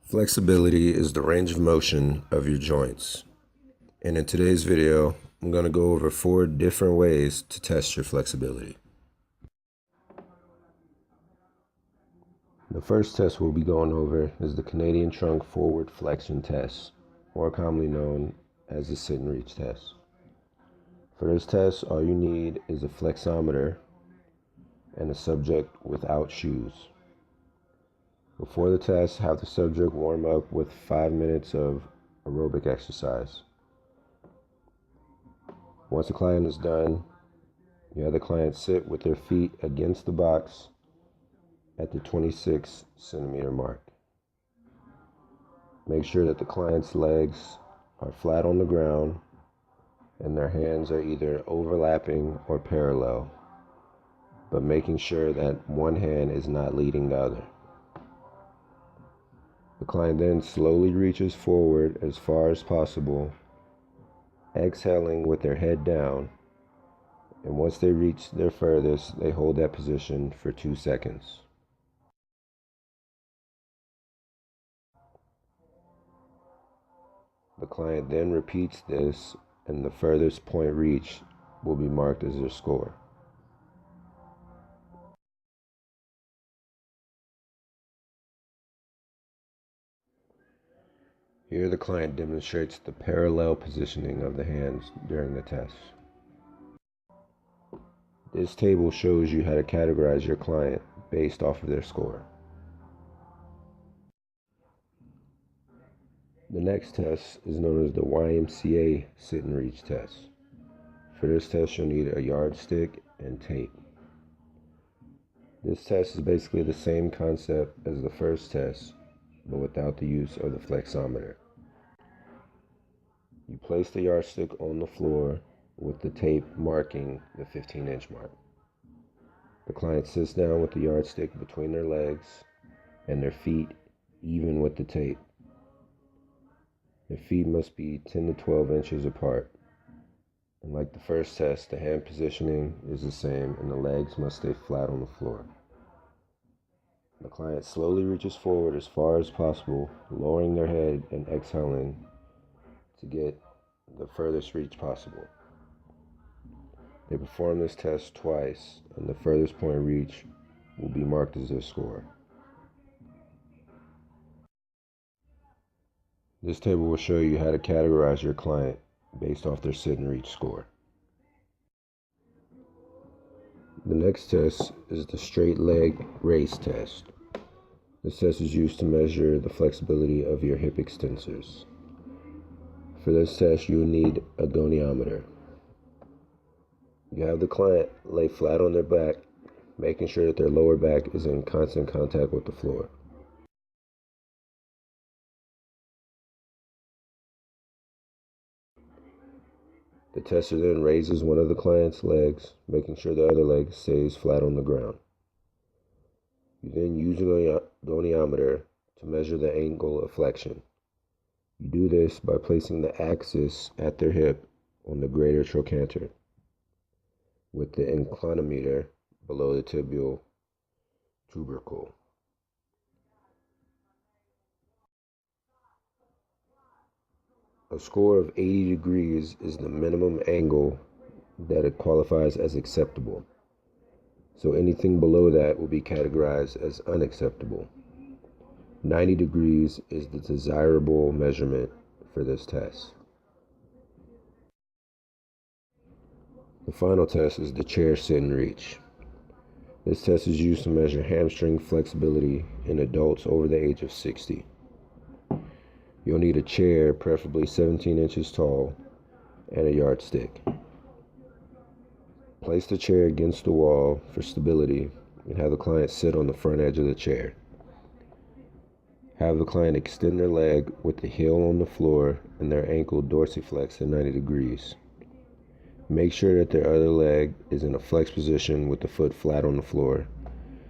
Flexibility is the range of motion of your joints. And in today's video, I'm going to go over 4 different ways to test your flexibility. The first test we'll be going over is the Canadian trunk forward flexion test, more commonly known as the sit and reach test. For this test, all you need is a flexometer and a subject without shoes. Before the test, have the subject warm up with 5 minutes of aerobic exercise. Once the client is done, you have the client sit with their feet against the box at the 26 centimeter mark. Make sure that the client's legs are flat on the ground and their hands are either overlapping or parallel, but making sure that one hand is not leading the other. The client then slowly reaches forward as far as possible, exhaling with their head down, and once they reach their furthest, they hold that position for 2 seconds. The client then repeats this, and the furthest point reached will be marked as their score. Here the client demonstrates the parallel positioning of the hands during the test. This table shows you how to categorize your client based off of their score. The next test is known as the YMCA sit and reach test. For this test, you'll need a yardstick and tape. This test is basically the same concept as the first test, but without the use of the flexometer. You place the yardstick on the floor with the tape marking the 15-inch mark. The client sits down with the yardstick between their legs and their feet even with the tape. Their feet must be 10 to 12 inches apart. And like the first test, the hand positioning is the same and the legs must stay flat on the floor. The client slowly reaches forward as far as possible, lowering their head and exhaling to get the furthest reach possible. They perform this test twice, and the furthest point reach will be marked as their score. This table will show you how to categorize your client based off their sit and reach score. The next test is the straight leg raise test. This test is used to measure the flexibility of your hip extensors. For this test, you will need a goniometer. You have the client lay flat on their back, making sure that their lower back is in constant contact with the floor. The tester then raises one of the client's legs, making sure the other leg stays flat on the ground. You then use a goniometer to measure the angle of flexion. You do this by placing the axis at their hip on the greater trochanter, with the inclinometer below the tibial tubercle. A score of 80 degrees is the minimum angle that it qualifies as acceptable. So anything below that will be categorized as unacceptable. 90 degrees is the desirable measurement for this test. The final test is the chair sit and reach. This test is used to measure hamstring flexibility in adults over the age of 60. You'll need a chair, preferably 17 inches tall, and a yardstick. Place the chair against the wall for stability and have the client sit on the front edge of the chair. Have the client extend their leg with the heel on the floor and their ankle dorsiflexed at 90 degrees. Make sure that their other leg is in a flex position with the foot flat on the floor,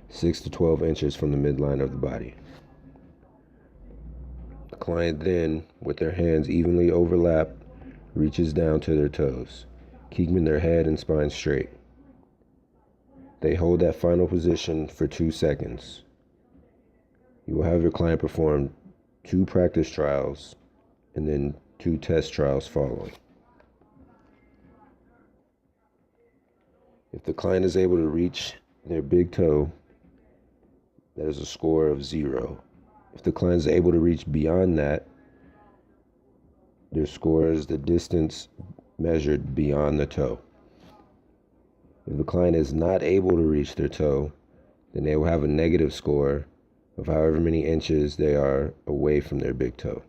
6 to 12 inches from the midline of the body. The client then, with their hands evenly overlapped, reaches down to their toes, keeping their head and spine straight. They hold that final position for 2 seconds. You will have your client perform 2 practice trials, and then 2 test trials following. If the client is able to reach their big toe, that is a score of 0. If the client is able to reach beyond that, their score is the distance measured beyond the toe. If the client is not able to reach their toe, then they will have a negative score of however many inches they are away from their big toe.